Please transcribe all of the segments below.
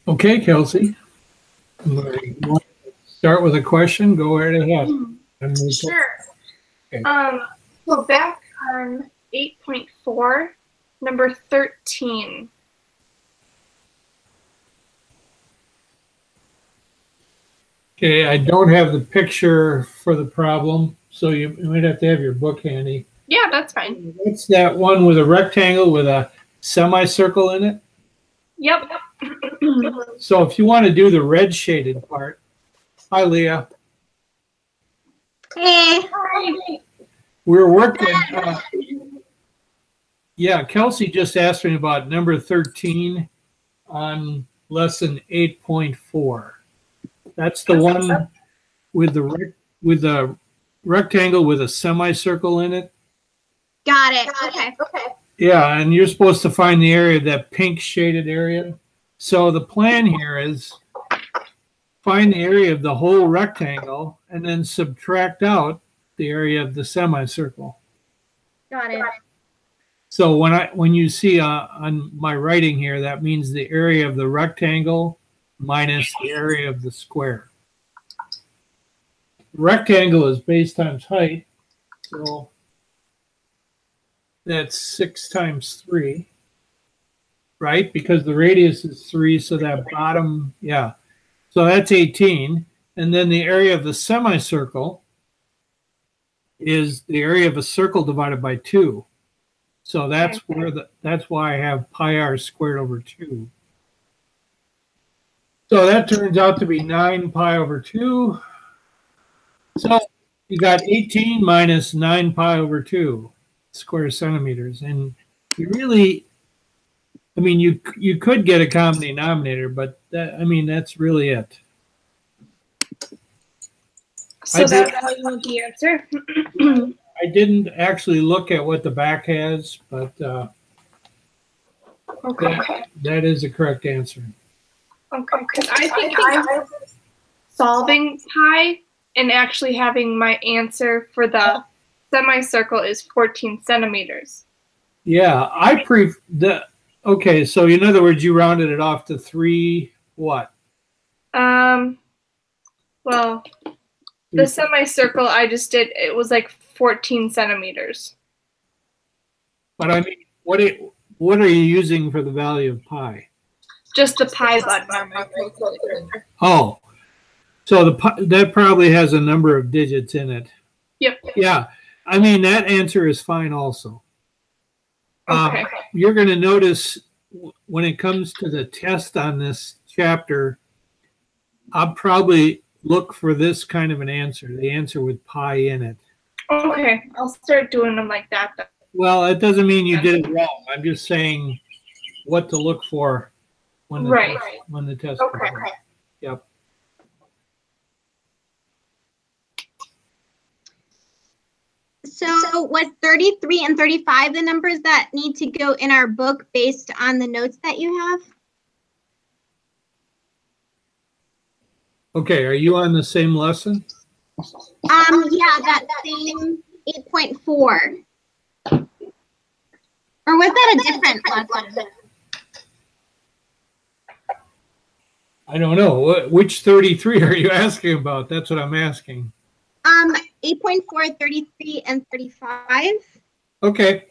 Okay, Kelsey. You want to start with a question? Go right ahead. Sure. Okay. So back on 8.4, number 13. Okay, I don't have the picture for the problem, so you might have to have your book handy. Yeah, that's fine. What's that one with a rectangle with a semicircle in it? Yep. So if you want to do the red shaded part, hi Leah. Hey. We're working. Yeah, Kelsey just asked me about number 13 on lesson 8.4. That's the one with the rectangle with a semicircle in it. Got it. Okay. Yeah, and you're supposed to find the area, that pink shaded area. So the plan here is find the area of the whole rectangle and then subtract out the area of the semicircle. Got it. So when you see on my writing here, that means the area of the rectangle minus the area of the square. Rectangle is base times height, so that's 6 times 3, right? Because the radius is 3, so that bottom, yeah. So that's 18. And then the area of the semicircle is the area of a circle divided by 2. So that's that's why I have pi r squared over 2. So that turns out to be 9 pi over 2. So you got 18 minus 9 pi over 2 square centimeters. And you really, I mean, you could get a common denominator, but that's really it. So that's how you want the answer? I didn't actually look at what the back has, but that is the correct answer. Okay, because I think I was solving pi and actually having my answer for the semicircle is 14 centimeters. Yeah, okay, so in other words, you rounded it off to 3 what? Well, the semicircle I just did, it was like 14 centimeters. But I mean, what are you using for the value of pi? Just the pi button on my calculator. Oh, so that probably has a number of digits in it. Yep. Yeah, I mean, that answer is fine also. Okay. You're going to notice when it comes to the test on this chapter, I'll probably look for this kind of an answer, the answer with pi in it. Okay, I'll start doing them like that then. Well, it doesn't mean you did it wrong. I'm just saying what to look for when the test comes out. Yep. So was 33 and 35 the numbers that need to go in our book based on the notes that you have? Okay, are you on the same lesson? Yeah, that same 8.4. Or was that a different lesson? I don't know. Which 33 are you asking about? That's what I'm asking. 8.4, 33, and 35. Okay.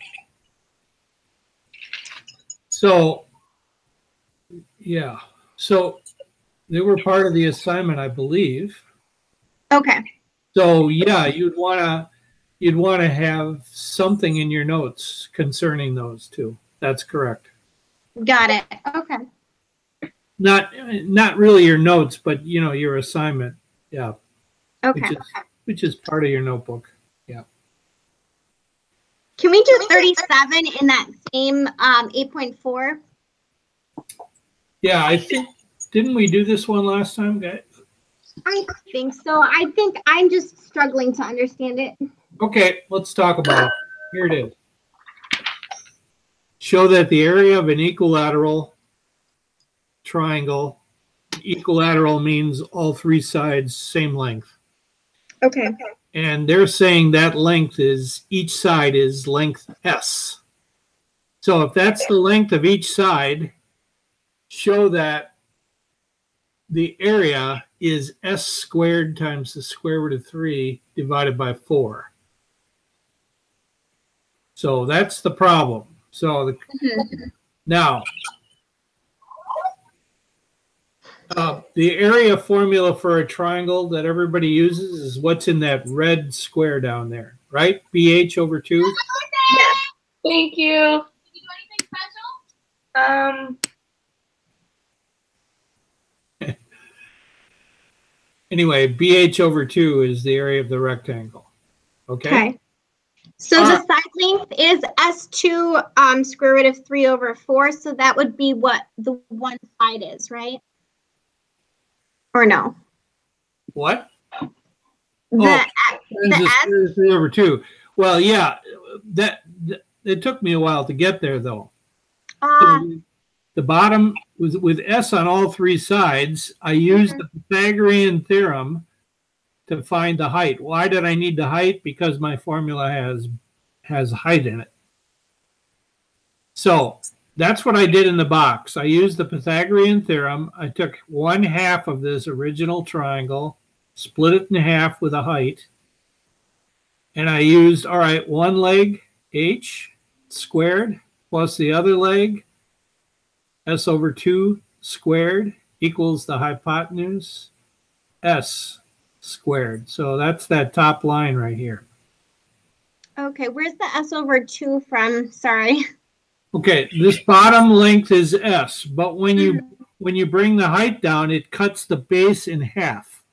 So, yeah. So they were part of the assignment, I believe. Okay. So yeah, you'd want to have something in your notes concerning those two. That's correct. Got it. Okay. Not really your notes, but your assignment. Yeah. Okay. Which is part of your notebook. Yeah. Can we do 37 in that same 8.4? Yeah, I think, didn't we do this one last time, guys? I think so. I think I'm just struggling to understand it. Okay, let's talk about it. Here it is. Show that the area of an equilateral triangle, equilateral means all 3 sides same length. Okay. And they're saying that length is, each side is length S. So if that's the length of each side, show that the area is s squared times the square root of 3 divided by 4. So that's the problem. So now, the area formula for a triangle that everybody uses is what's in that red square down there, right? BH over 2? Yes. Thank you. Did you do anything special? Anyway, BH over 2 is the area of the rectangle. Okay. So the side length is S2 square root of 3 over 4. So that would be what the one side is, right? Or no? What? The square root of 3 over 2. Well, yeah, that it took me a while to get there, though. So the bottom with S on all three sides, I used the Pythagorean theorem to find the height. Why did I need the height? Because my formula has height in it. So that's what I did in the box. I used the Pythagorean theorem. I took 1/2 of this original triangle, split it in half with a height, and I used, all right, one leg, h squared, plus the other leg, s over 2 squared, equals the hypotenuse, s squared. So that's that top line right here. Okay, where's the s over 2 from? Sorry. Okay, this bottom length is s, but when you bring the height down, it cuts the base in half.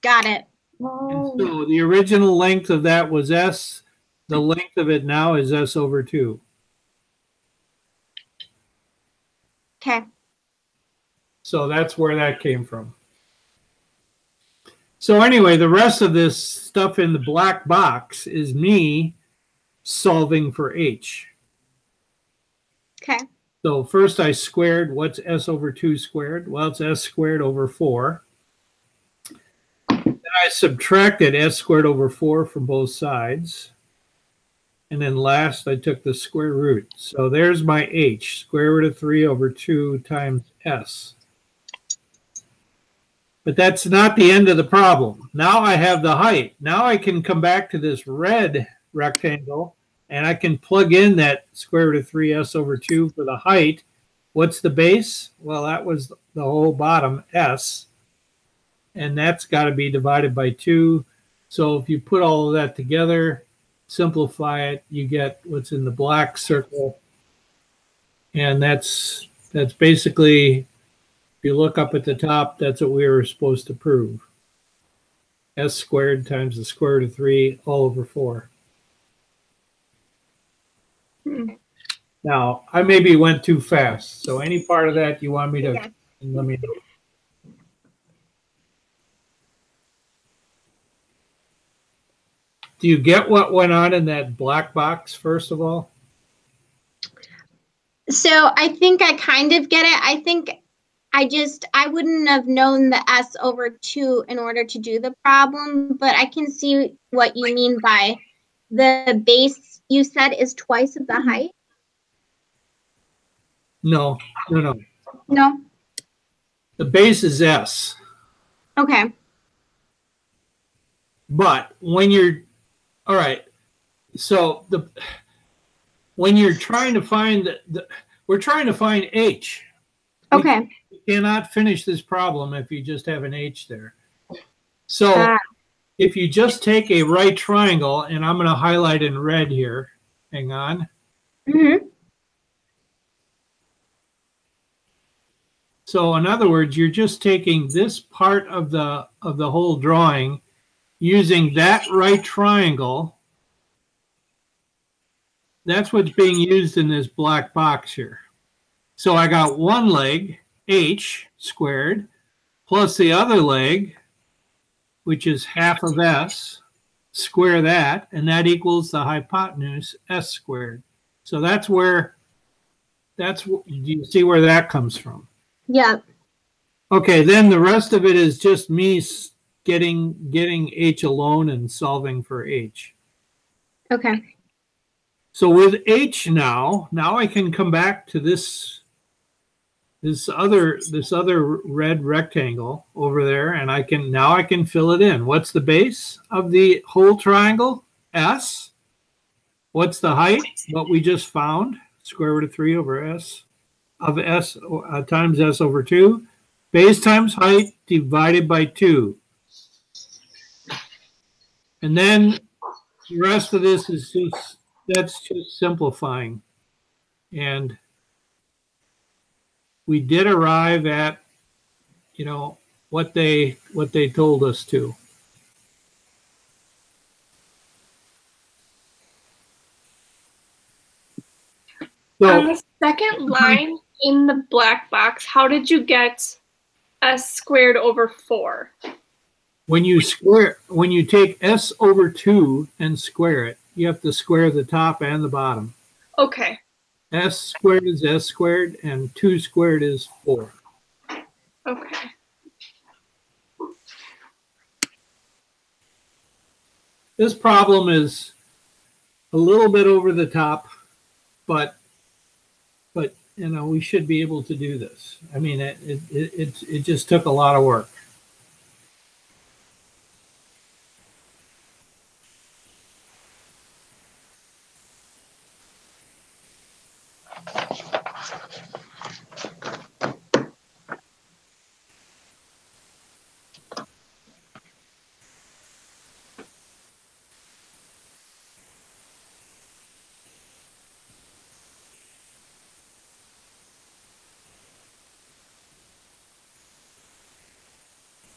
Got it. And so the original length of that was s. The length of it now is s over 2. Okay. So that's where that came from. So anyway, the rest of this stuff in the black box is me solving for h. Okay. So first I squared, what's s over 2 squared? Well, it's s squared over 4. Then I subtracted s squared over 4 from both sides. And then last, I took the square root. So there's my h, square root of 3 over 2 times s. But that's not the end of the problem. Now I have the height. Now I can come back to this red rectangle, and I can plug in that square root of 3s over 2 for the height. What's the base? Well, that was the whole bottom, s. And that's got to be divided by 2. So if you put all of that together, simplify it, you get what's in the black circle. And that's basically, if you look up at the top, that's what we were supposed to prove. S squared times the square root of 3 all over 4. Now, I maybe went too fast. So any part of that you want me to, let me know. Do you get what went on in that black box, first of all? So I think I kind of get it. I think I wouldn't have known the s over 2 in order to do the problem, but I can see what you mean by the base you said is twice of the height. No. No? The base is s. Okay. But when you're, all right, so when you're trying to find, we're trying to find h. Okay. You cannot finish this problem if you just have an h there. So if you just take a right triangle, and I'm going to highlight in red here. Hang on. So in other words, you're just taking this part of the whole drawing, using that right triangle. That's what's being used in this black box here. So I got one leg, h squared, plus the other leg, which is half of s, square that, and that equals the hypotenuse, s squared. So do you see where that comes from? Yeah. Okay, then the rest of it is just me getting h alone and solving for h. Okay. So with h now I can come back to this this other red rectangle over there, and I can fill it in. What's the base of the whole triangle? S. What's the height? What we just found, square root of 3 over S of S times S over 2. Base times height divided by 2. And then the rest of this is that's just simplifying. And we did arrive at, you know, what they told us to. So, on the second line in the black box, how did you get S squared over 4? when you take S over 2 and square it, you have to square the top and the bottom. Okay. S squared is S squared, and 2 squared is 4. Okay. This problem is a little bit over the top, but you know, we should be able to do this. I mean, it just took a lot of work.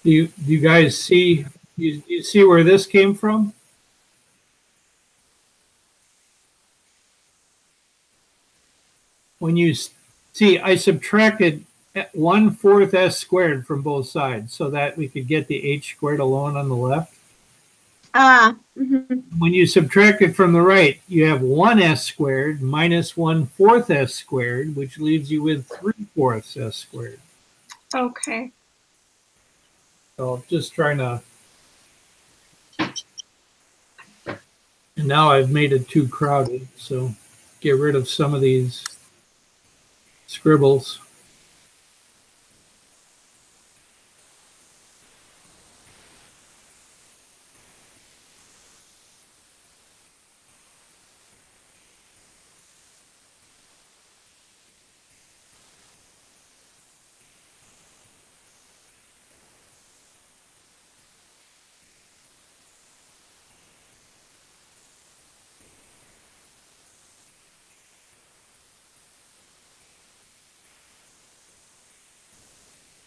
Do you guys see? You see where this came from? When you see, I subtracted 1/4 S squared from both sides so that we could get the H squared alone on the left. When you subtract it from the right, you have 1 S squared minus 1/4 S squared, which leaves you with 3/4 S squared. Okay. So just trying to, and now I've made it too crowded, so get rid of some of these scribbles.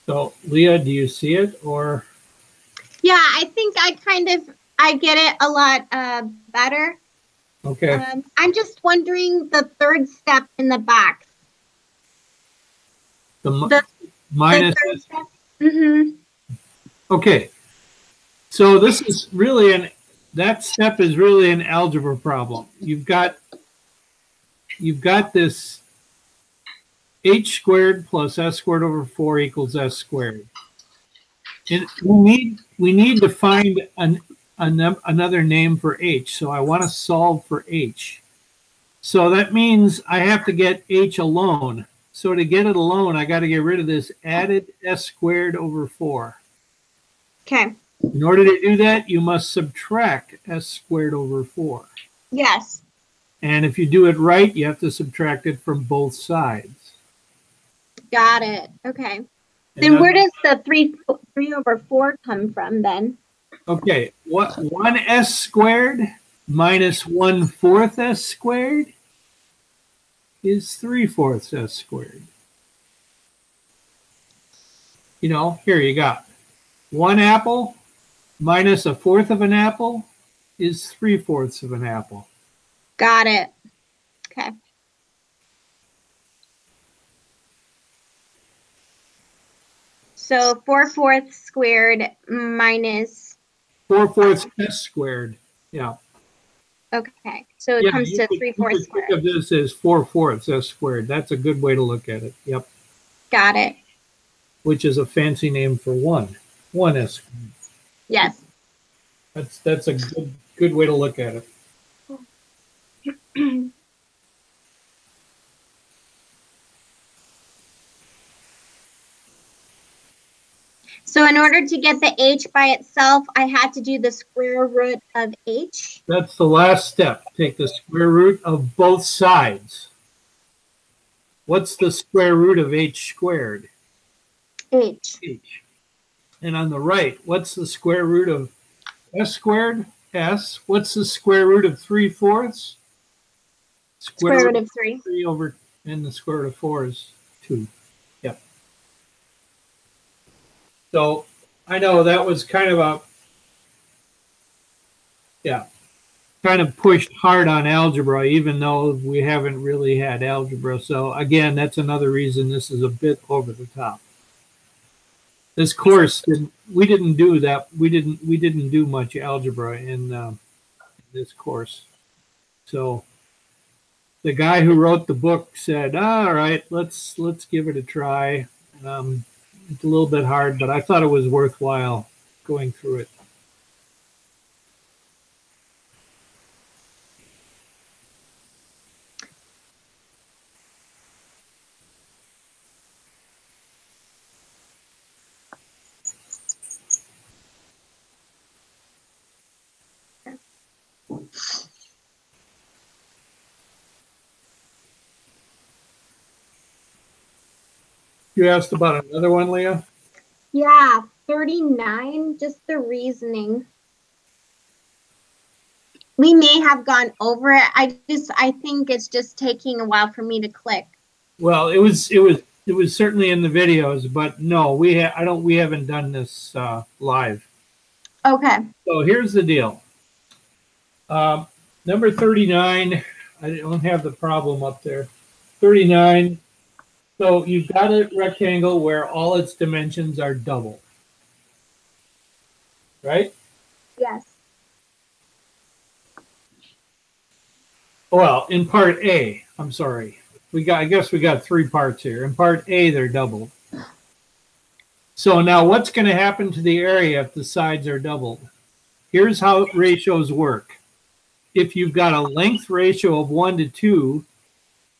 So, Leah, do you see it, or? Yeah, I think I get it a lot better. Okay. I'm just wondering the third step in the box. The minus. The third step. Okay. So this is really that step is really an algebra problem. You've got this H squared plus S squared over 4 equals S squared. And we need to find another name for H. So I want to solve for H. So that means I have to get H alone. So to get it alone, I got to get rid of this added S squared over 4. Okay. In order to do that, you must subtract S squared over 4. Yes. And if you do it right, you have to subtract it from both sides. Got it. Okay. Then where does the 3 over 4 come from then? Okay. What 1 S squared minus 1/4 S squared is 3/4 S squared. You know, here you got 1 apple minus 1/4 of an apple is 3/4 of an apple. Got it. Okay. So 4/4 squared minus 4/4 S squared. Yeah. Okay. So it comes to 3/4 squared. Think of this as 4/4 S squared. That's a good way to look at it. Yep. Got it. Which is a fancy name for 1 S squared. Yes. That's a good way to look at it. So in order to get the h by itself, I had to do the square root of h. That's the last step. Take the square root of both sides. What's the square root of h squared? H. H. And on the right, what's the square root of s squared? S. What's the square root of 3/4? Square root of 3. 3 over, and the square root of 4 is 2. Yep. So I know that was kind of a, yeah, kind of pushed hard on algebra, even though we haven't really had algebra. So again, that's another reason this is a bit over the top. This course, we didn't do that. We didn't do much algebra in this course. So the guy who wrote the book said, all right, let's give it a try. It's a little bit hard, but I thought it was worthwhile going through it. You asked about another one, Leah? Yeah, 39, just the reasoning. We may have gone over it. I think it's just taking a while for me to click. Well, it was certainly in the videos, but no, we haven't done this live. Okay. So here's the deal. Number 39, I don't have the problem up there. 39. So you've got a rectangle where all its dimensions are double, right? Yes. Well, in part A, I'm sorry. I guess we got 3 parts here. In part A, they're doubled. So now what's going to happen to the area if the sides are doubled? Here's how ratios work. If you've got a length ratio of 1 to 2,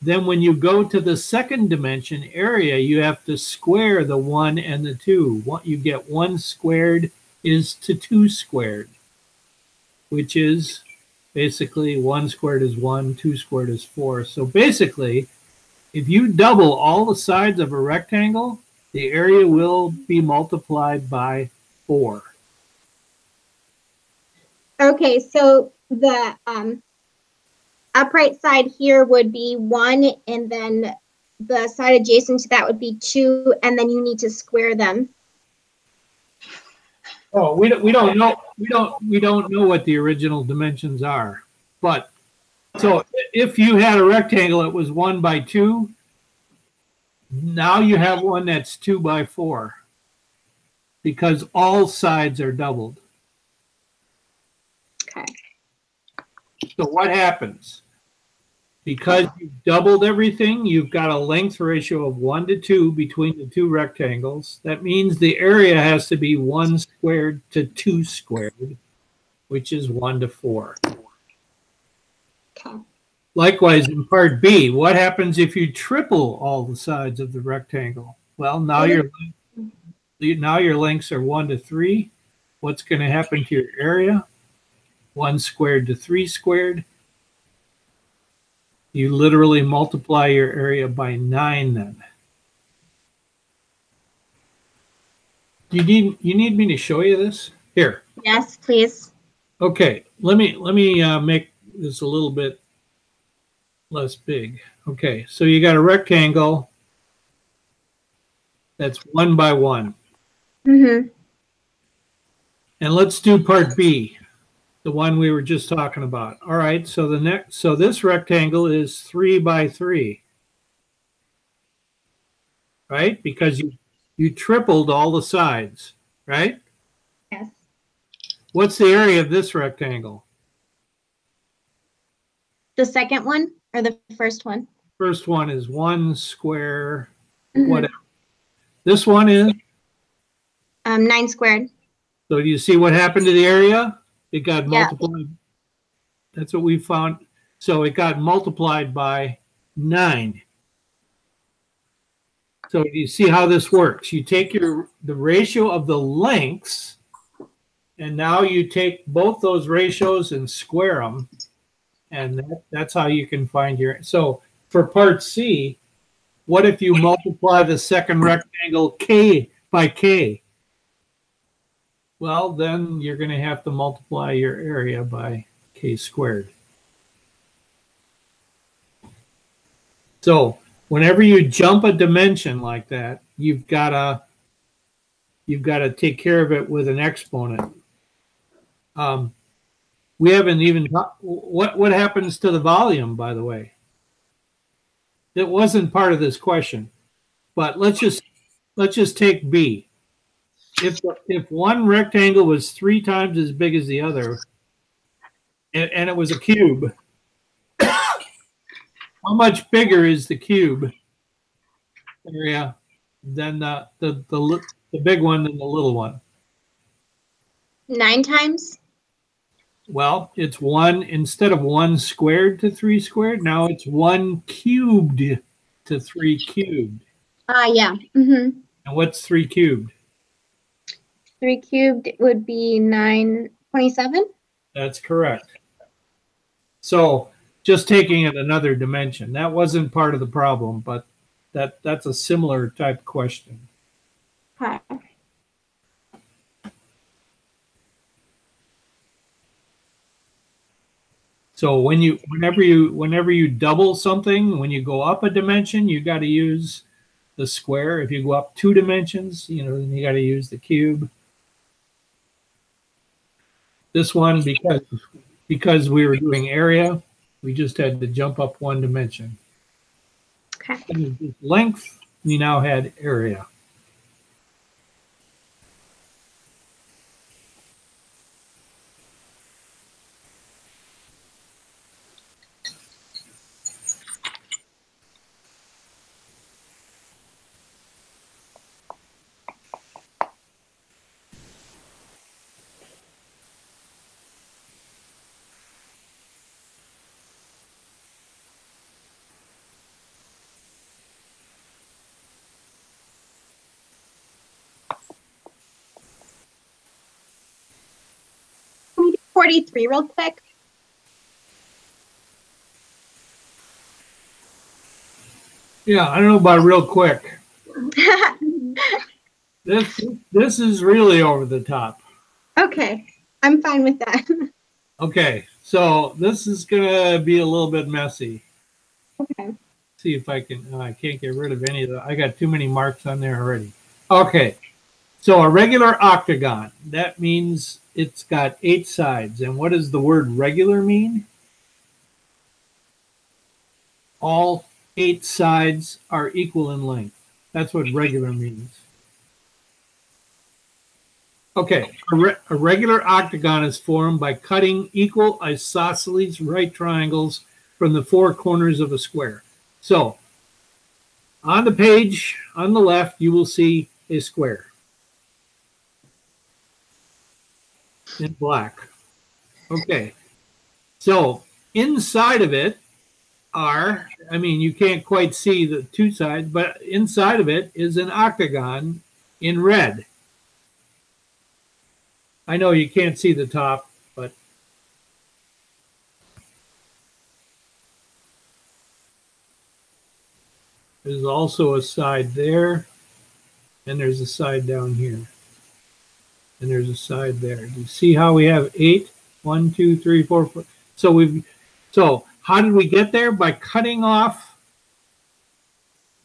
then when you go to the second dimension area, you have to square the 1 and the 2. What you get 1 squared is to 2 squared, which is basically 1 squared is 1, 2 squared is 4. So basically, if you double all the sides of a rectangle, the area will be multiplied by 4. Okay, so the upright side here would be 1, and then the side adjacent to that would be 2, and then you need to square them. Oh, we don't know what the original dimensions are. But so if you had a rectangle that was 1 by 2, now you have one that's 2 by 4 because all sides are doubled. Okay. So what happens? Because you've doubled everything, you've got a length ratio of 1 to 2 between the 2 rectangles. That means the area has to be 1 squared to 2 squared, which is 1 to 4. Okay. Likewise, in part B, what happens if you triple all the sides of the rectangle? Well, now your lengths are 1 to 3. What's going to happen to your area? 1 squared to 3 squared. You literally multiply your area by 9 then. You need me to show you this? Here. Yes, please. Okay, let me make this a little bit less big. Okay, so you got a rectangle that's 1 by 1. Mm-hmm. And let's do part B, the one we were just talking about. All right, so this rectangle is 3 by 3. Right? Because you tripled all the sides, right? Yes. What's the area of this rectangle? The second one or the first one? First one is 1 square, whatever. This one is? 9 squared. So do you see what happened to the area? It got multiplied. That's what we found. So it got multiplied by 9. So you see how this works. You take the ratio of the lengths, and now you take both those ratios and square them, and that's how you can find your. So for part C, what if you multiply the second rectangle K by K? Well, then you're going to have to multiply your area by K squared. So whenever you jump a dimension like that, you've got to take care of it with an exponent. We haven't even what happens to the volume, by the way. It wasn't part of this question, but let's just take B. If one rectangle was 3 times as big as the other, and it was a cube, how much bigger is the cube area than the big one than the little one? 9 times. Well, it's 1 instead of 1 squared to 3 squared. Now it's 1 cubed to 3 cubed. Yeah. Mm-hmm. And what's 3 cubed? 3 cubed would be 927. That's correct. So just taking it another dimension. That wasn't part of the problem, but that's a similar type question. Okay. So whenever you double something, when you go up a dimension, you got to use the square. If you go up 2 dimensions, then you got to use the cube. This one, because we were doing area, we just had to jump up 1 dimension. Okay. Length, we now had area. Can we do 43 real quick? Yeah, I don't know about real quick. This is really over the top. Okay, I'm fine with that. Okay, so this is gonna be a little bit messy. Okay. See if I can. I can't get rid of any of the. I got too many marks on there already. Okay, so a regular octagon. That means it's got 8 sides. And what does the word regular mean? All 8 sides are equal in length. That's what regular means. Okay, a regular octagon is formed by cutting equal isosceles right triangles from the 4 corners of a square. So, on the page on the left, you will see a square in black. Okay, so inside of it you can't quite see the 2 sides, but inside of it is an octagon in red. I know you can't see the top, but there's also a side there, and there's a side down here, and there's a side there. Do you see how we have 8? 1, 2, 3, 4, 4. So how did we get there? By cutting off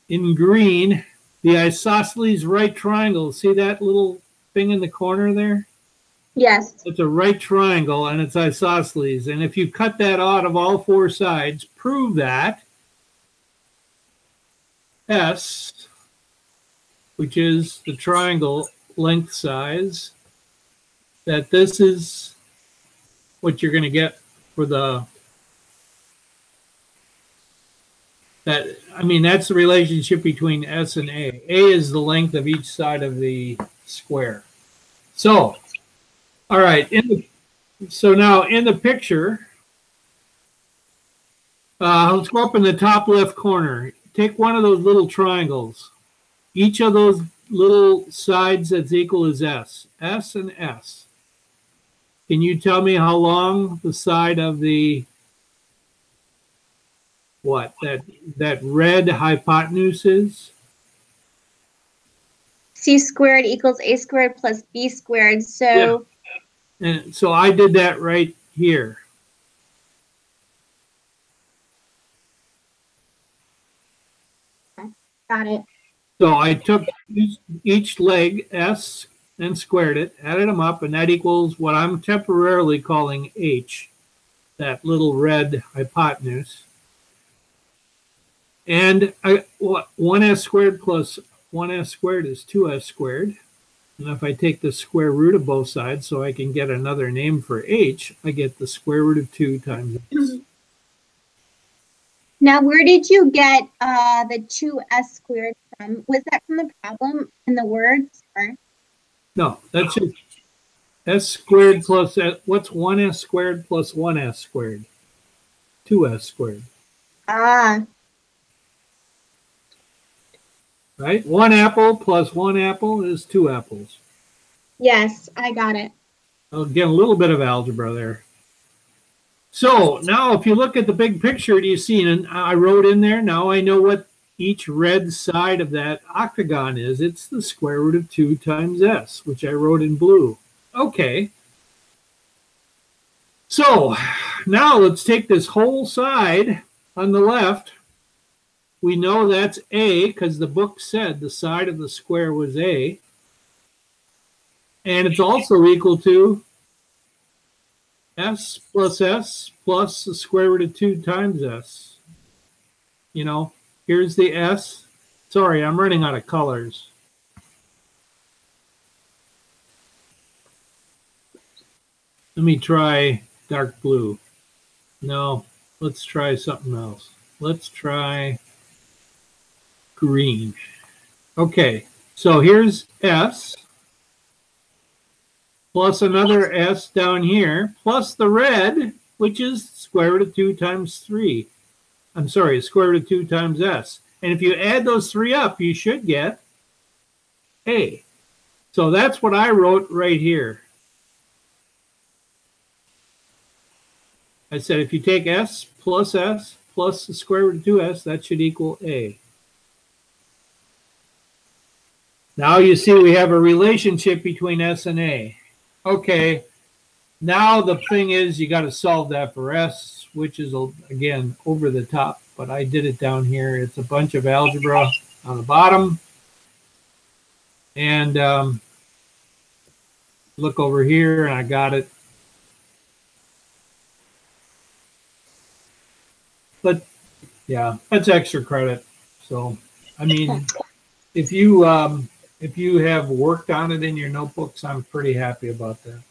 in green the isosceles right triangle. See that little thing in the corner there? Yes. It's a right triangle and it's isosceles. And if you cut that out of all 4 sides, prove that S, which is the triangle length size, that this is what you're going to get for that's the relationship between S and A. A is the length of each side of the square. So, all right, so now in the picture, let's go up in the top left corner. Take one of those little triangles. each of those little sides that's equal is S. S and S. Can you tell me how long the side of the that red hypotenuse is? C squared equals A squared plus B squared. So, yeah. And so I did that right here. Got it. So I took each leg, S, and squared it, added them up, and that equals what I'm temporarily calling H, that little red hypotenuse. And 1s squared plus 1s squared is 2s squared. And if I take the square root of both sides so I can get another name for H, I get the square root of 2 times S. Now, where did you get the 2s squared from? Was that from the problem in the words? Or? No, that's just s squared plus, what's 1s squared plus 1s squared? 2s squared. Ah. Right? 1 apple plus 1 apple is 2 apples. Yes, I got it. Again, a little bit of algebra there. So now if you look at the big picture, do you see, and I wrote in there, now I know what each red side of that octagon is. It's the square root of 2 times S, which I wrote in blue. Okay. So now let's take this whole side on the left. We know that's A because the book said the side of the square was A. And it's also equal to S plus the square root of 2 times S. You know, here's the S. Sorry, I'm running out of colors. Let me try dark blue. No, let's try something else. Let's try green. Okay, so here's S plus another S down here, plus the red, which is square root of 2 times 3. I'm sorry, square root of 2 times S. And if you add those three up, you should get A. So that's what I wrote right here. I said if you take S plus the square root of 2S, that should equal A. Now you see we have a relationship between S and A. Okay, now the thing is you got to solve that for S, which is, again, over the top, but I did it down here. It's a bunch of algebra on the bottom. And look over here, and I got it. But, yeah, that's extra credit. So, I mean, if you have worked on it in your notebooks, I'm pretty happy about that.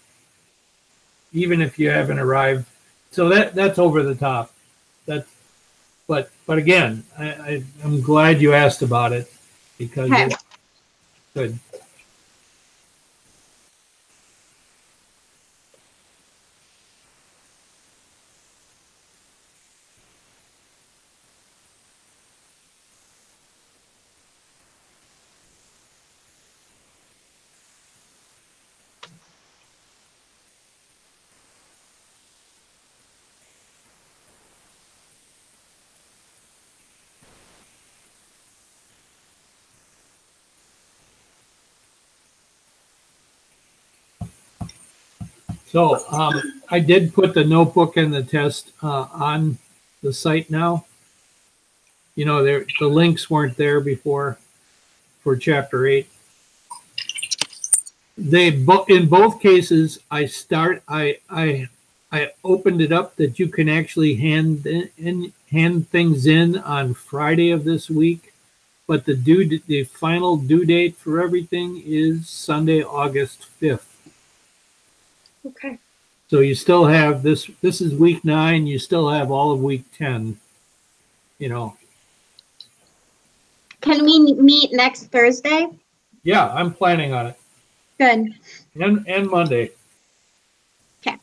Even if you haven't arrived. So that's over the top. But again, I'm glad you asked about it because it's good. So I did put the notebook and the test on the site now. You know, the links weren't there before for Chapter 8. In both cases, I opened it up that you can actually hand things in on Friday of this week, but the final due date for everything is Sunday, August 5th. Okay. So you still have this is week 9, you still have all of week 10, you know. Can we meet next Thursday? Yeah, I'm planning on it. Good. And Monday. Okay.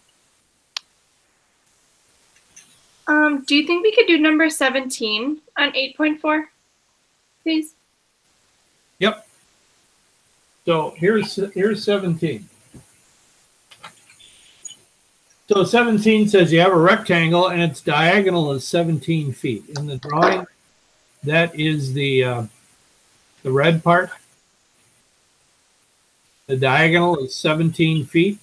Do you think we could do number 17 on 8.4, please? Yep. So here's 17. So 17 says you have a rectangle and its diagonal is 17 feet. In the drawing, that is the red part. The diagonal is 17 feet.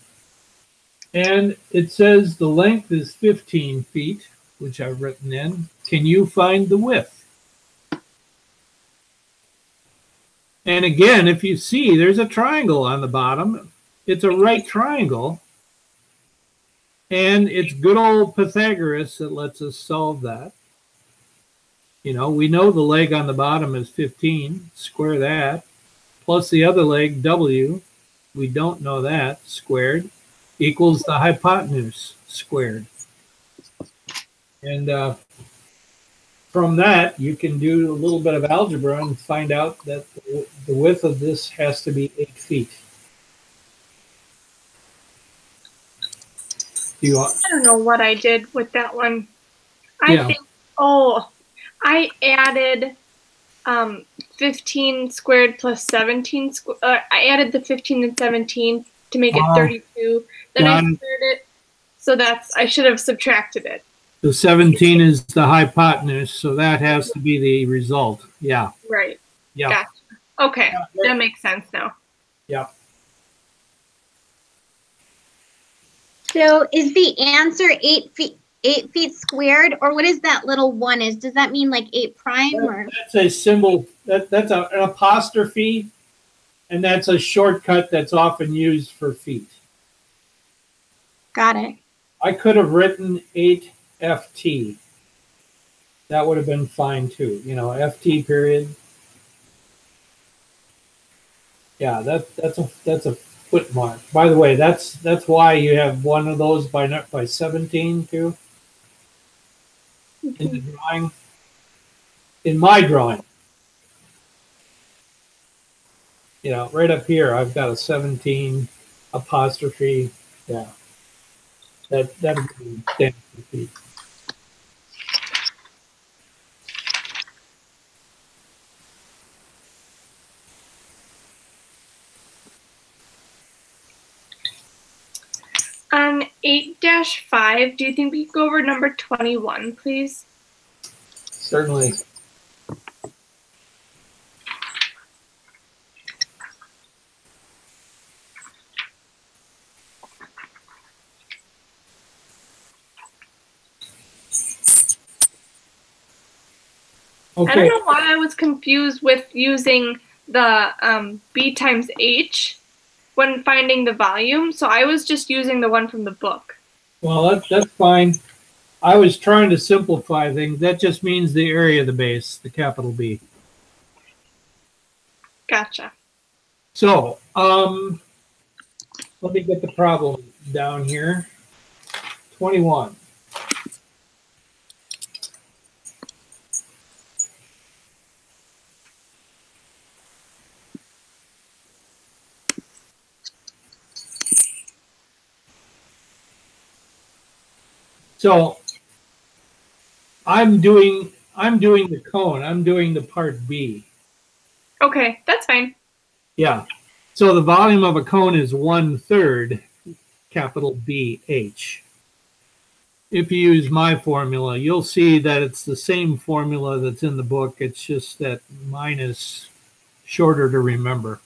And it says the length is 15 feet, which I've written in. Can you find the width? And again, if you see, there's a triangle on the bottom. It's a right triangle. And it's good old Pythagoras that lets us solve that. You know, we know the leg on the bottom is 15. Square that. Plus the other leg, W. We don't know that. Squared. Equals the hypotenuse squared. And from that, you can do a little bit of algebra and find out that the width of this has to be 8 feet. I don't know what I did with that one. I Yeah. think, I added 15 squared plus 17 squared. I added the 15 and 17 to make it 32. Then I squared it. So I should have subtracted it. The 17 is the hypotenuse, so that has to be the result. Yeah. Right. Yeah. Gotcha. Okay. That makes sense now. Yeah. So is the answer 8 feet squared, or what is that little one is? Does that mean like 8 prime or? That's a symbol. That's an apostrophe, and that's a shortcut that's often used for feet. Got it. I could have written 8FT. That would have been fine too. You know, FT period. Yeah, that's a foot mark. By the way, that's why you have one of those by 17 too. In the drawing. In my drawing. You know, right up here I've got a 17 apostrophe. Yeah. That'd be 10 feet. On 8-5, do you think we could go over number 21, please? Certainly. Okay. I don't know why I was confused with using the B times H when finding the volume, so I was just using the one from the book. Well, that's fine. I was trying to simplify things. That just means the area of the base, the capital B. Gotcha. So, let me get the problem down here. 21. So I'm doing the cone. I'm doing the part B. Okay, that's fine. Yeah. So the volume of a cone is 1/3 capital BH. If you use my formula, you'll see that it's the same formula that's in the book. It's just that mine is shorter to remember.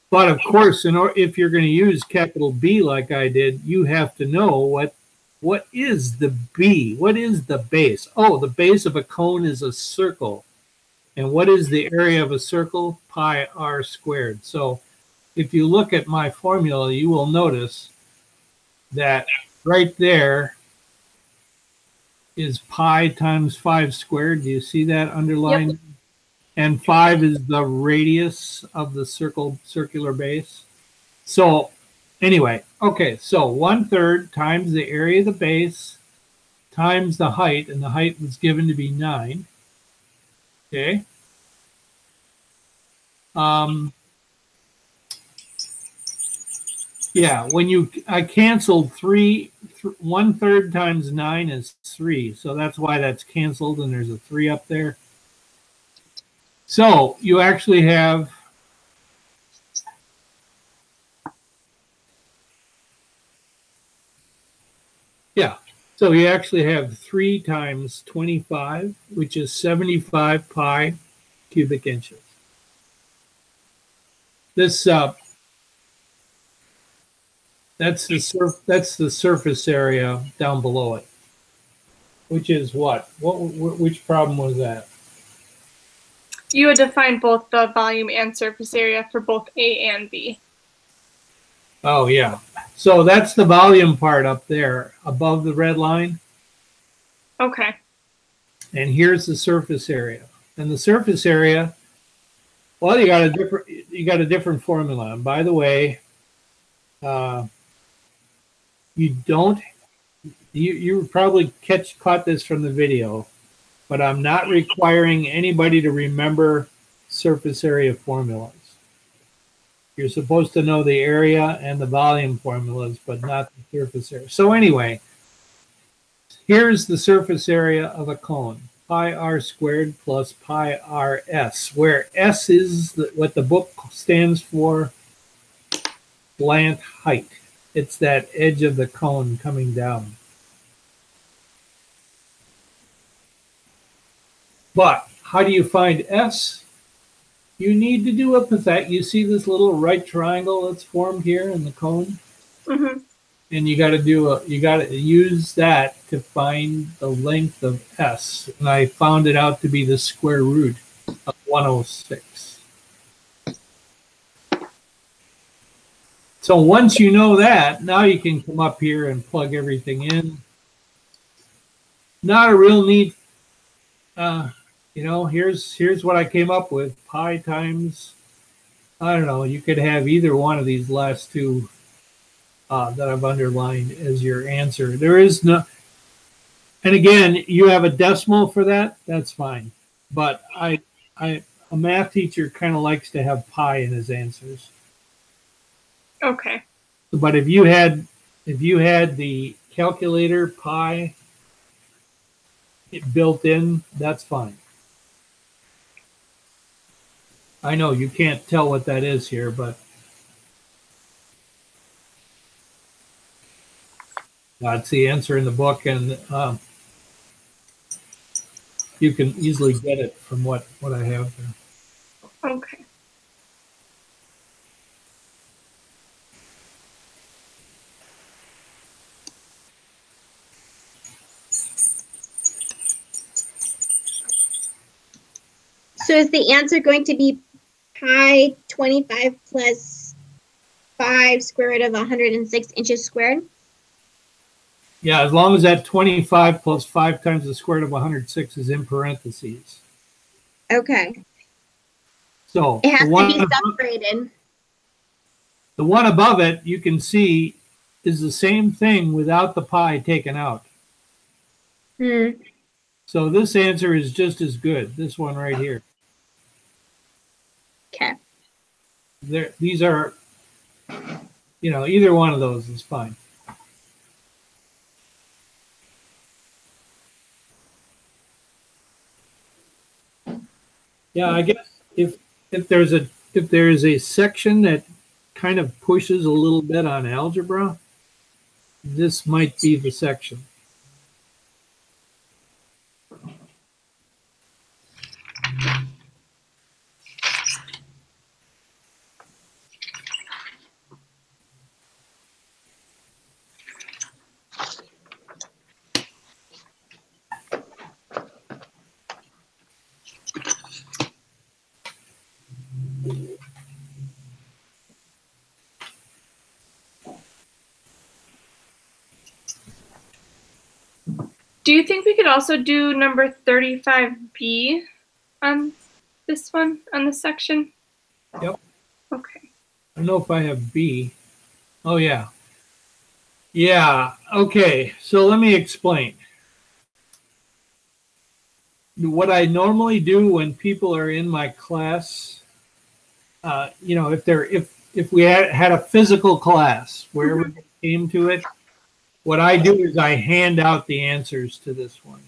But of course, if you're going to use capital B like I did, you have to know what is the B? What is the base? Oh, the base of a cone is a circle. And what is the area of a circle? Pi r squared. So if you look at my formula, you will notice that right there is pi times 5 squared. Do you see that underlined? Yep. And 5 is the radius of the circular base. So anyway, okay, so 1/3 times the area of the base times the height, and the height was given to be 9. Okay. Yeah, I canceled 1/3 times 9 is 3, so that's why that's canceled, and there's a 3 up there. So you actually have so you actually have 3 times 25, which is 75 pi cubic inches. This that's the surface area down below it, which is what? Which problem was that? You would define both the volume and surface area for both A and B. Oh yeah. So that's the volume part up there above the red line. Okay. And here's the surface area. And the surface area, well, you got a different formula. And by the way, you probably caught this from the video, but I'm not requiring anybody to remember surface area formulas. You're supposed to know the area and the volume formulas, but not the surface area. So anyway, here's the surface area of a cone, pi r squared plus pi rs, where s is what the book stands for, slant height. It's that edge of the cone coming down. But how do you find s? You need to do a Pythagorean. You see this little right triangle that's formed here in the cone? Mm-hmm. And you got to use that to find the length of s. And I found it out to be the square root of 106. So once you know that, now you can come up here and plug everything in. Not a real neat, here's what I came up with. Pi times, I don't know, you could have either one of these last two that I've underlined as your answer. There is no, and again, you have a decimal for that, that's fine. But a math teacher kind of likes to have pi in his answers. Okay. But if you had the calculator pi built in, that's fine. I know you can't tell what that is here, but that's the answer in the book, and you can easily get it from what I have there. Okay. So is the answer going to be pi 25 plus 5 square root of 106 inches squared? Yeah, as long as that 25 plus 5 times the square root of 106 is in parentheses. Okay. So it has to be separated. The one above it, you can see, is the same thing without the pi taken out. So this answer is just as good, this one right here. Okay. These are, either one of those is fine. Yeah, I guess if there is a section that kind of pushes a little bit on algebra, this might be the section. Do you think we could also do number 35B on this one, on this section? Yep. Okay. I don't know if I have B. Oh, yeah. Yeah, okay. So let me explain. What I normally do when people are in my class, if we had a physical class where we came to it, what I do is I hand out the answers to this one.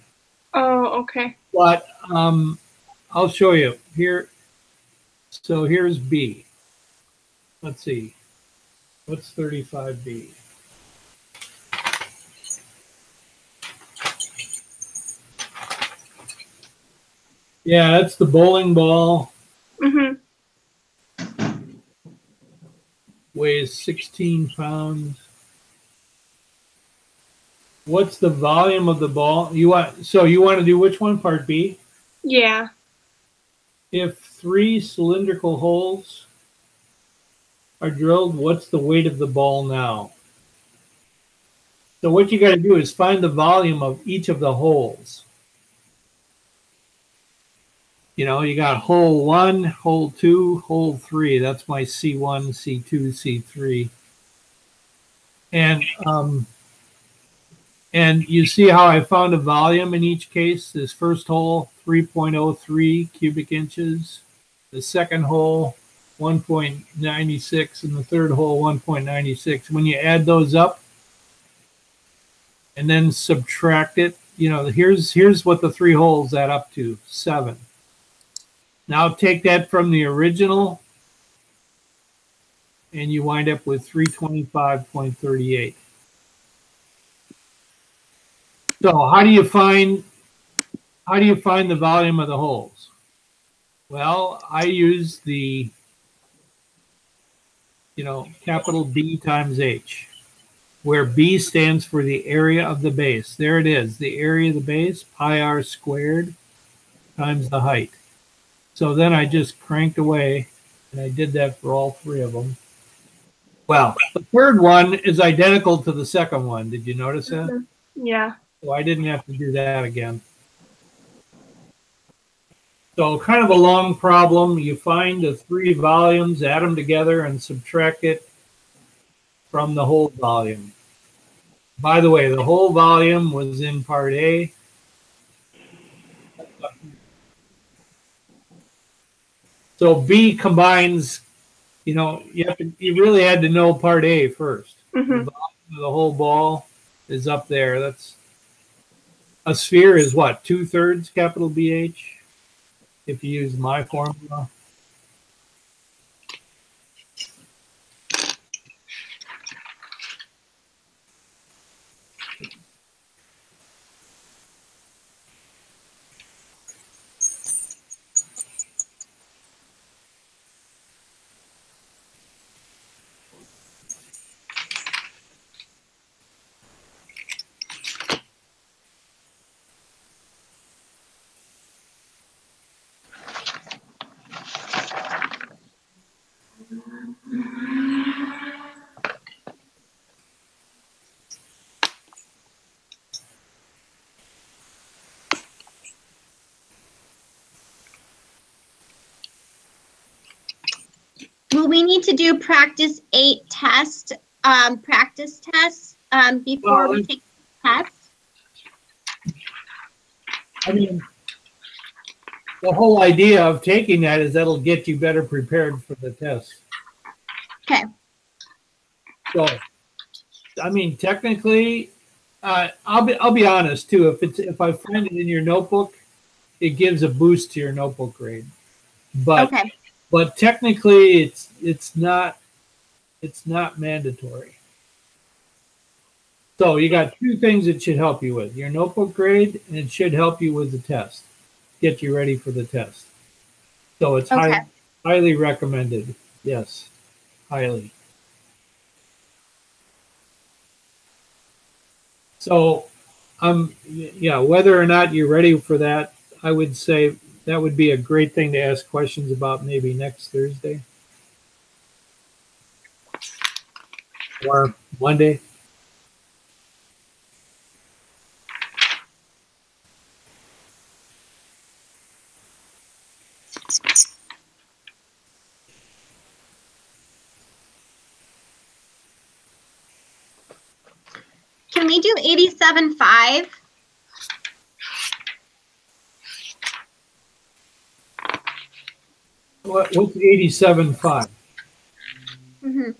Oh, okay. But I'll show you. Here, So here's B. Let's see. What's 35B? Yeah, that's the bowling ball. Mm-hmm. Weighs 16 pounds. What's the volume of the ball? You want to do which one? Part B? Yeah. If 3 cylindrical holes are drilled, what's the weight of the ball now? So what you got to do is find the volume of each of the holes. You know, you got hole 1, hole 2, hole 3. That's my C1, C2, C3. And you see how I found a volume in each case. This first hole, 3.03 cubic inches. The second hole, 1.96, and the third hole, 1.96. When you add those up and then subtract it, you know, here's what the 3 holes add up to, 7. Now take that from the original, and you wind up with 325.38. So how do you find the volume of the holes? Well, I use the, capital B times H, where B stands for the area of the base. There it is, the area of the base, pi r squared times the height. So then I just cranked away, and I did that for all 3 of them. Well, the third one is identical to the second one. Did you notice that? Mm-hmm. Yeah. So I didn't have to do that again. So kind of a long problem. You find the 3 volumes, add them together, and subtract it from the whole volume. By the way, the whole volume was in part A. So B combines, you really had to know part A first. Mm-hmm. The volume of the whole ball is up there. That's a sphere is what, 2/3 capital BH, if you use my formula. Will we need to do practice 8 test, practice tests before we take the test? I mean, the whole idea of taking that is that'll get you better prepared for the test. Okay. So, I mean, technically, I'll be honest too. If I find it in your notebook, it gives a boost to your notebook grade. But okay. But technically, it's not mandatory. So you got 2 things it should help you with: your notebook grade, and it should help you with the test, get you ready for the test. So it's highly recommended. Yes, highly. So, whether or not you're ready for that, I would say that would be a great thing to ask questions about maybe next Thursday or Monday. Can we do 87.5? What's 87.5? Mm-hmm.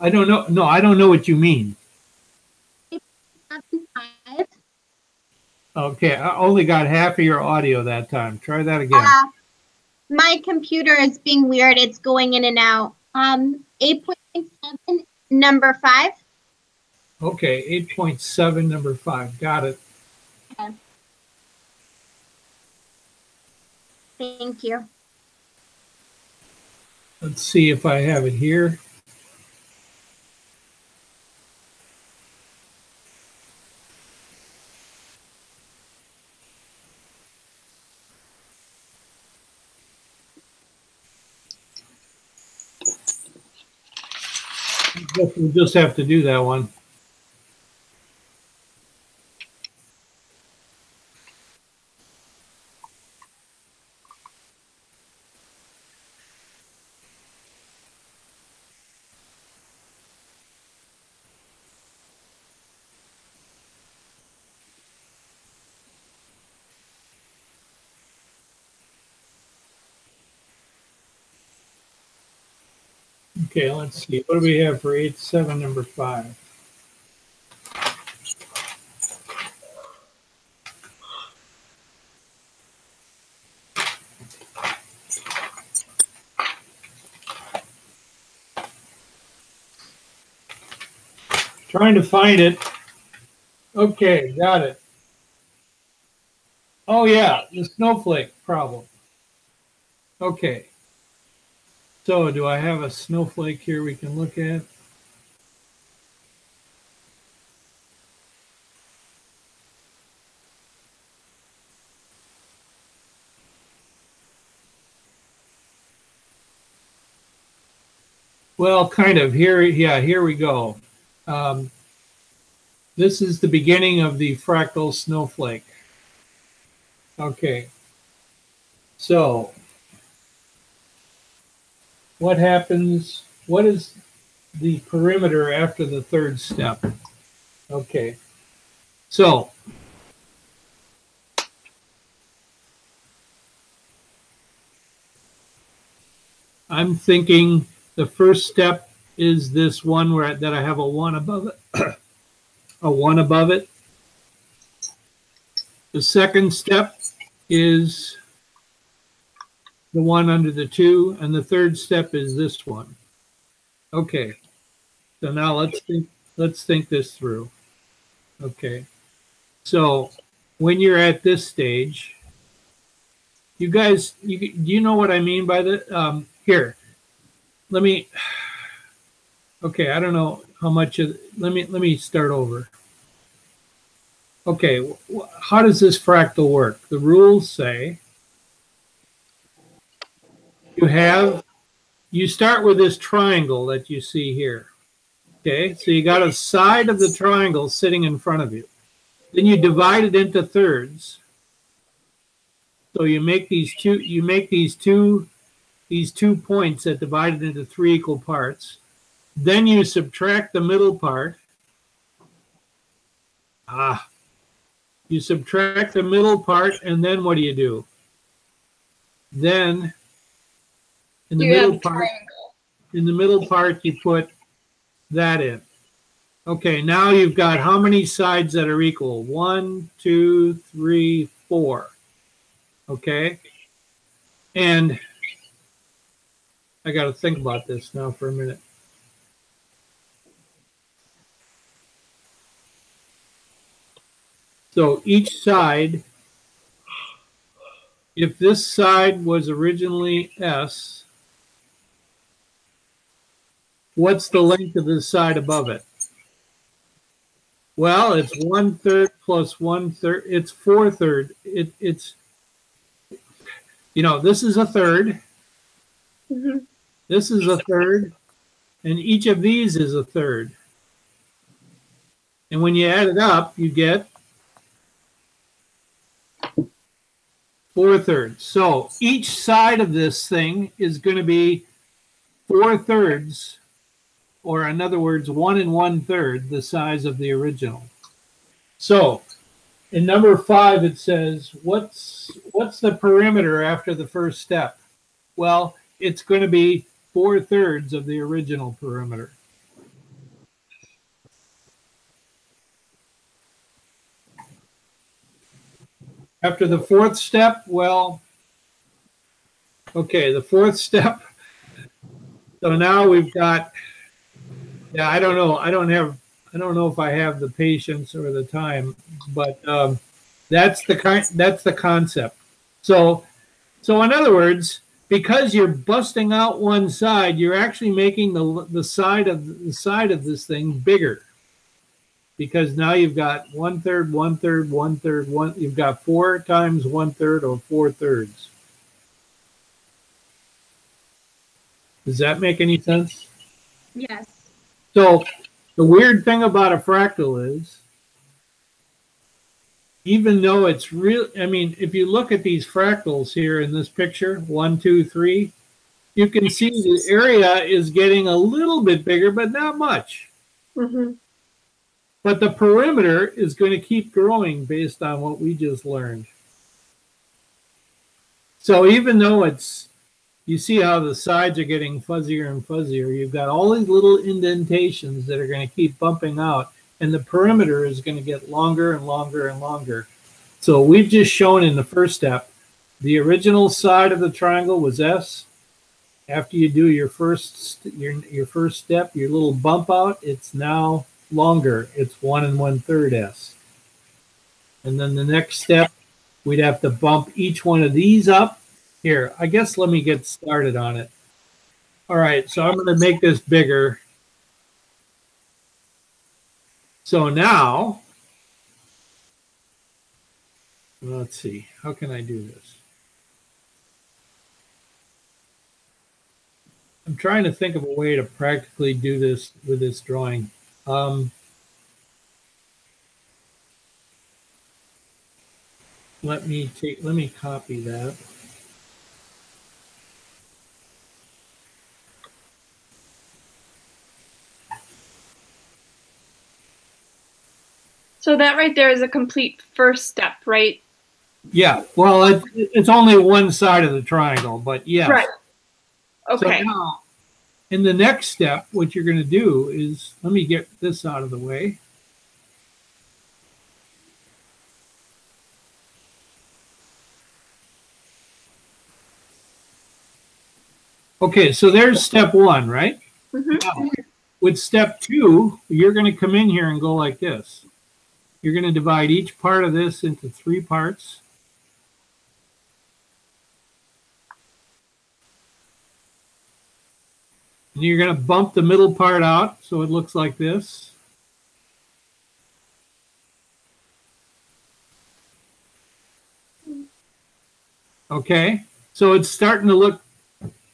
I don't know. No, I don't know what you mean. 87.5. Okay, I only got half of your audio that time. Try that again. My computer is being weird. It's going in and out. 8.7, number 5. Okay, 8.7, number 5. Got it. Okay. Thank you. Let's see if I have it here. We'll just have to do that one. Okay, let's see. What do we have for 8.7, number 5? Trying to find it. Okay, got it. Oh yeah, the snowflake problem. Okay. So do I have a snowflake here we can look at? Well, kind of. Here, yeah, here we go. This is the beginning of the fractal snowflake. Okay. So what happens? What is the perimeter after the third step? Okay. So I'm thinking the first step is this one where that I have a 1 above it. A 1 above it. The second step is the one under the 2, and the third step is this one. Okay. So now let's think this through. Okay. So when you're at this stage, you guys, do you know what I mean by the here? Let me. Okay, I don't know how much of. Let me start over. Okay, how does this fractal work? The rules say you start with this triangle that you see here. Okay, so you got a side of the triangle sitting in front of you. Then you divide it into thirds. So you make these two points that divide it into 3 equal parts. Then you subtract the middle part. You subtract the middle part, and then what do? Then in the middle part, you put that in. Okay, now you've got how many sides that are equal? 1, 2, 3, 4. Okay, and I got to think about this now for a minute. So each side, if this side was originally S, what's the length of the side above it? Well, it's 1/3 plus 1/3. It's 4/3. It's, you know, this is a third. Mm-hmm. This is a third. And each of these is a third. And when you add it up, you get 4/3. So each side of this thing is going to be 4/3, or in other words, 1 1/3 the size of the original. So in number 5, it says, what's the perimeter after the first step? Well, it's going to be 4/3 of the original perimeter. After the fourth step, well, Okay, the fourth step. So now we've got, yeah, I don't know. I don't know if I have the patience or the time, but that's the concept. So in other words, because you're busting out one side, you're actually making the side of this thing bigger. Because now you've got 1/3, 1/3, 1/3, you've got 4 times 1/3 or 4/3. Does that make any sense? Yes. So the weird thing about a fractal is, even though it's real, I mean, if you look at these fractals here in this picture, 1, 2, 3, you can see the area is getting a little bit bigger, but not much. Mm-hmm. But the perimeter is going to keep growing based on what we just learned. So even though you see how the sides are getting fuzzier and fuzzier, you've got all these little indentations that are going to keep bumping out, and the perimeter is going to get longer and longer and longer. So we've just shown in the first step, the original side of the triangle was S. After you do your first step, your little bump out, it's now longer. It's 1 1/3 S. And then the next step, we'd have to bump each one of these up. Here, I guess let me get started on it. All right, so I'm going to make this bigger. So now, let's see, how can I do this? I'm trying to think of a way to practically do this with this drawing. Let me copy that. So that right there is a complete first step, right? Yeah, well, it's only one side of the triangle, but yes. Right. Okay. So now, in the next step, what you're going to do is, let me get this out of the way. Okay, so there's step 1, right? Mm-hmm. Now, with step 2, you're going to come in here and go like this. You're going to divide each part of this into 3 parts. And you're going to bump the middle part out so it looks like this. Okay, so it's starting to look,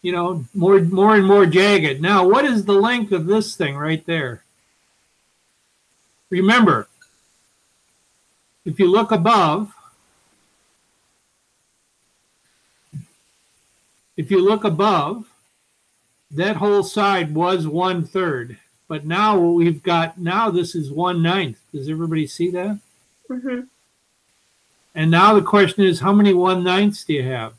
you know, more and more jagged. Now, what is the length of this thing right there? Remember, if you look above, that whole side was 1/3. But now what we've got now, this is 1/9. Does everybody see that? Mm-hmm. And now the question is, how many 1/9 do you have?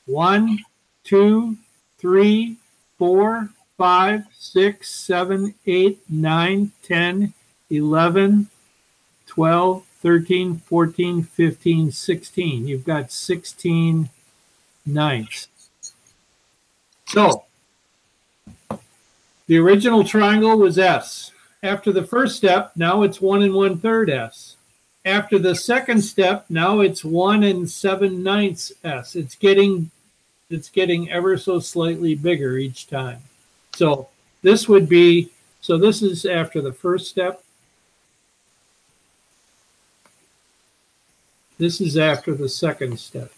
1, 2, 3, 4, 5, 6, 7, 8, 9, 10, 11, 12, 13, 14, 15, 16. You've got 16 ninths. So the original triangle was S. After the first step, now it's 1 1/3 S. After the second step, now it's 1 7/9 S. It's getting ever so slightly bigger each time. So this would be, so this is after the first step. This is after the second step.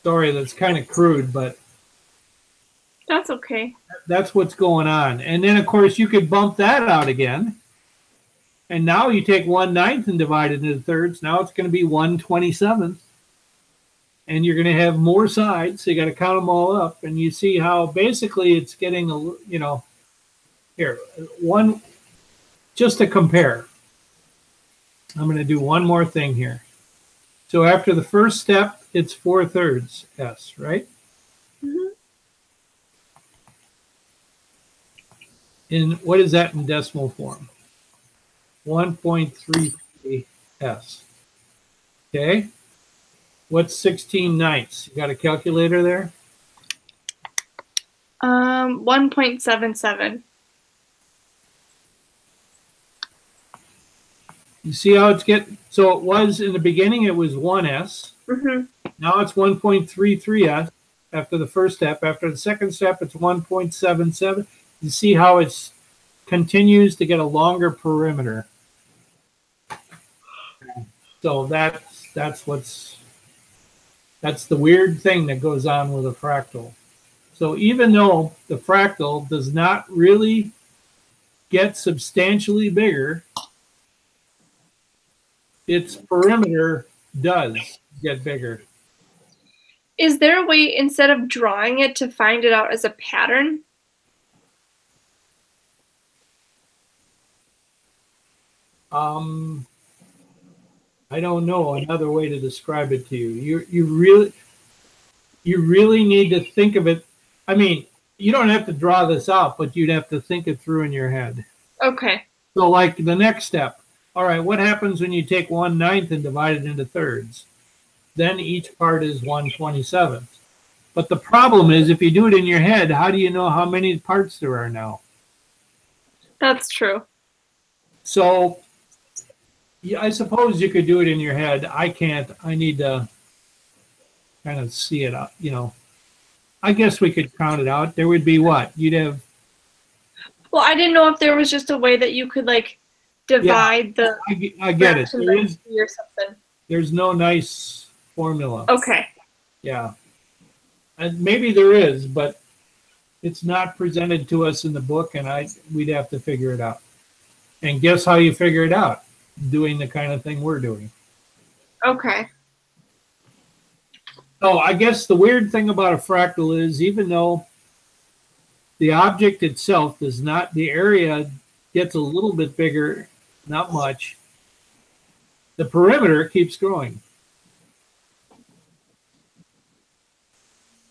Sorry, that's kind of crude, but That's okay. that's what's going on. And then, of course, you could bump that out again. And now you take 1/9 and divide it into thirds. Now it's going to be 1/27. And you're going to have more sides. So you got to count them all up. And you see how basically it's getting, you know, here, one, just to compare. I'm going to do one more thing here. So after the first step, it's 4/3 S, right? Mm-hmm. In what is that in decimal form? 1.33 S. Okay. What's 16/9? You got a calculator there? 1.77. You see how it's getting, so it was in the beginning, it was 1s. Mm-hmm. Now it's 1.33s after the first step. After the second step, it's 1.77. You see how it continues to get a longer perimeter. So that's the weird thing that goes on with a fractal. So even though the fractal does not really get substantially bigger, its perimeter does get bigger. Is there a way, instead of drawing it, to find it out as a pattern? I don't know another way to describe it to you. You really need to think of it. I mean, you don't have to draw this out, but you'd have to think it through in your head. Okay. So like the next step. All right, what happens when you take 1/9 and divide it into thirds? Then each part is 1/27. But the problem is, if you do it in your head, how do you know how many parts there are now? That's true. So yeah, I suppose you could do it in your head. I can't. I need to kind of see it out, you know. I guess we could count it out. There would be what? You'd have. Well, I didn't know if there was just a way that you could like divide the. I get it. There is, or something. there's no nice formula. Okay. Yeah. And maybe there is, but it's not presented to us in the book, and we'd have to figure it out. And guess how you figure it out? Doing the kind of thing we're doing. Okay. Oh, I guess the weird thing about a fractal is, even though the object itself does not, the area gets a little bit bigger, not much, the perimeter keeps growing.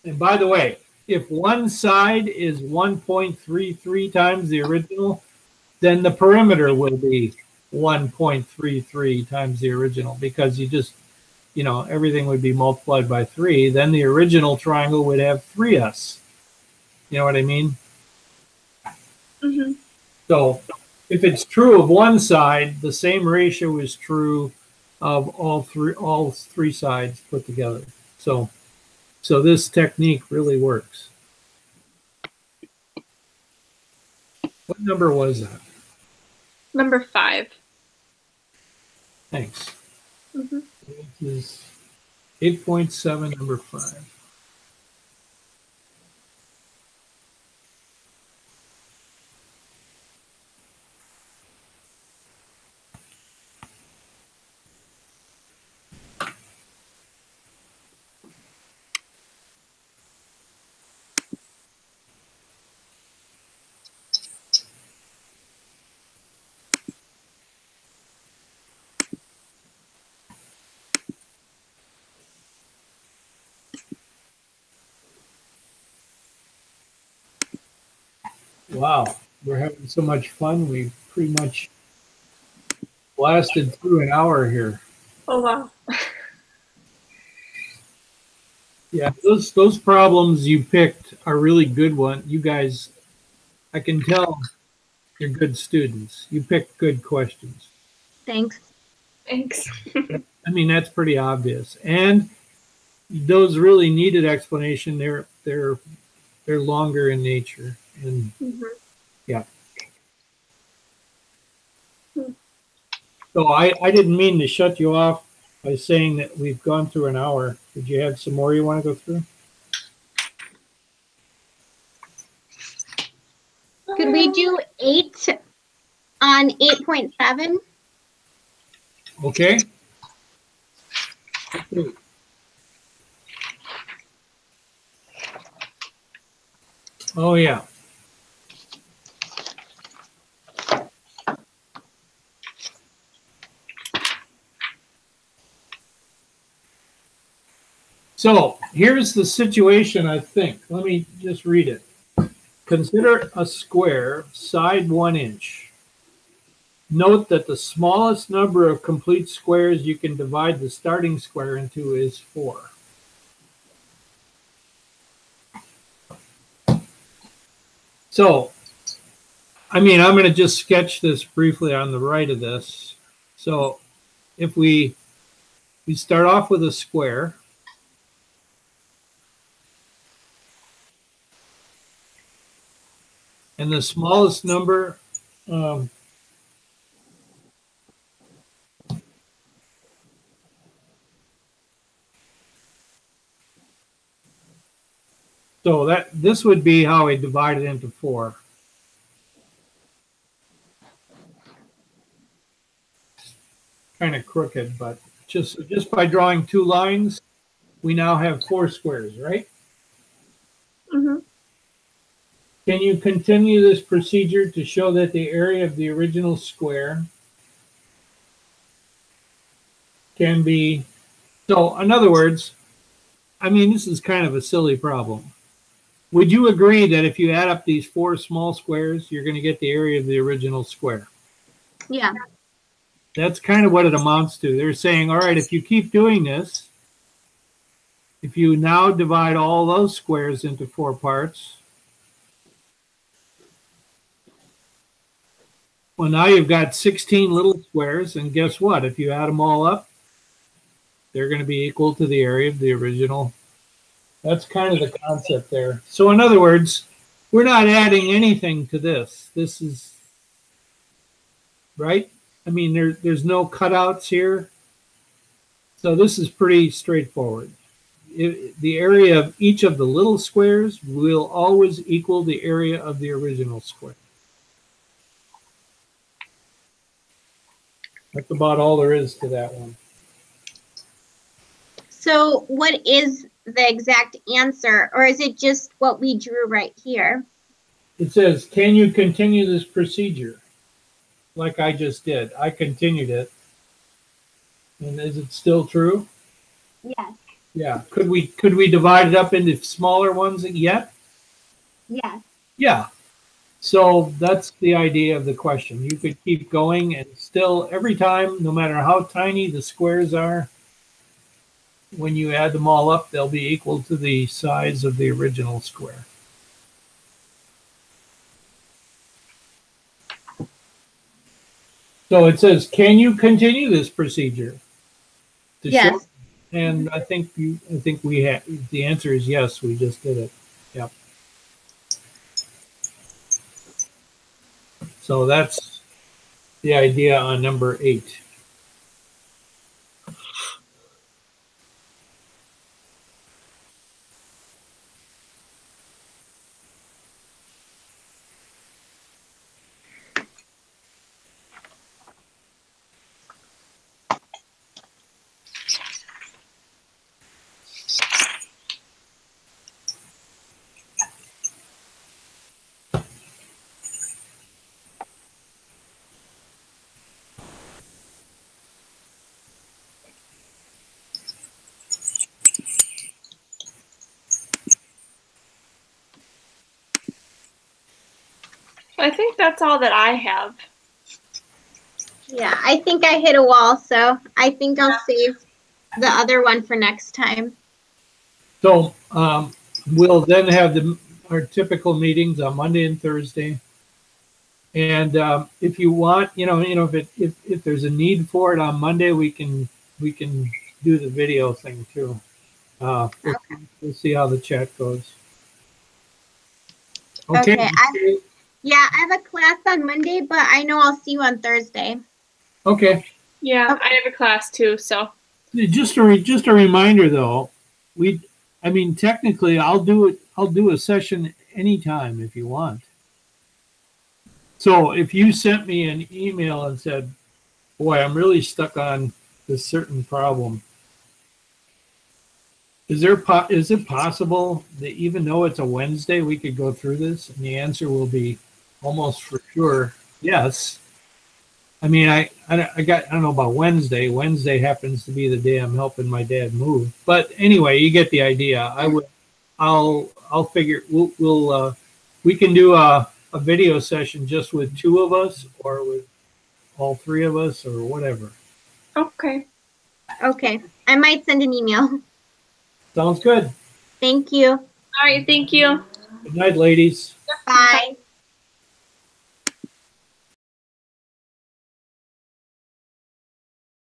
And by the way, if one side is 1.33 times the original, then the perimeter will be 1.33 times the original, because you just, you know, everything would be multiplied by 3. Then the original triangle would have 3s. You know what I mean? Mm-hmm. So if it's true of one side, the same ratio is true of all three sides put together. So this technique really works. What number was that? Number 5. Thanks. Mm-hmm. It is 8.7, number 5. Wow, we're having so much fun. We pretty much blasted through an hour here. Oh, wow. Yeah, those problems you picked are really good ones. You guys, I can tell you're good students. You picked good questions. Thanks. Thanks. I mean, that's pretty obvious. And those really needed explanation. They're longer in nature. And Mm-hmm. yeah. So I didn't mean to shut you off by saying that we've gone through an hour. Did you have some more you want to go through? Could we do 8 on 8.7? Okay. Oh, yeah. So here's the situation, I think. Let me just read it. Consider a square, side 1 inch. Note that the smallest number of complete squares you can divide the starting square into is 4. So, I mean, I'm going to just sketch this briefly on the right of this. So, if we start off with a square, and the smallest number so that this would be how we divide it into 4. Kind of crooked, but just by drawing 2 lines, we now have 4 squares, right? Mm-hmm. Can you continue this procedure to show that the area of the original square can be, so in other words, I mean, this is kind of a silly problem. Would you agree that if you add up these 4 small squares, you're going to get the area of the original square? Yeah. That's kind of what it amounts to. They're saying, all right, if you keep doing this, if you now divide all those squares into 4 parts, well, now you've got 16 little squares, and guess what? If you add them all up, they're going to be equal to the area of the original. That's kind of the concept there. So in other words, we're not adding anything to this. This is, right? I mean, there's no cutouts here. So this is pretty straightforward. The area of each of the little squares will always equal the area of the original square. That's about all there is to that one. So what is the exact answer, or is it just what we drew right here? It says, can you continue this procedure? Like I just did. I continued it. And is it still true? Yes. Yeah. Could we divide it up into smaller ones yet? Yes. Yeah. So that's the idea of the question. You could keep going, and still every time, no matter how tiny the squares are, when you add them all up, they'll be equal to the size of the original square. So it says, can you continue this procedure? Yes. And I think we have, the answer is yes, we just did it. Yep. So that's the idea on number 8. I think that's all that I have. Yeah, I think I hit a wall, so I think I'll save the other one for next time. So we'll then have our typical meetings on Monday and Thursday. And if you want, if there's a need for it on Monday, we can do the video thing too. We'll see how the chat goes. Okay. Yeah, I have a class on Monday, but I know I'll see you on Thursday. Okay. Yeah, okay. I have a class too, so. Just a reminder though, technically I'll do a session anytime if you want. So if you sent me an email and said, boy, I'm really stuck on this certain problem, is it possible that even though it's a Wednesday, we could go through this? And the answer will be almost for sure yes. I mean, I don't know about Wednesday. Wednesday happens to be the day I'm helping my dad move. But anyway, you get the idea. I'll figure we can do a video session just with 2 of us, or all three of us or whatever. Okay. Okay. I might send an email. Sounds good. Thank you. All right. Thank you. Good night, ladies. Bye.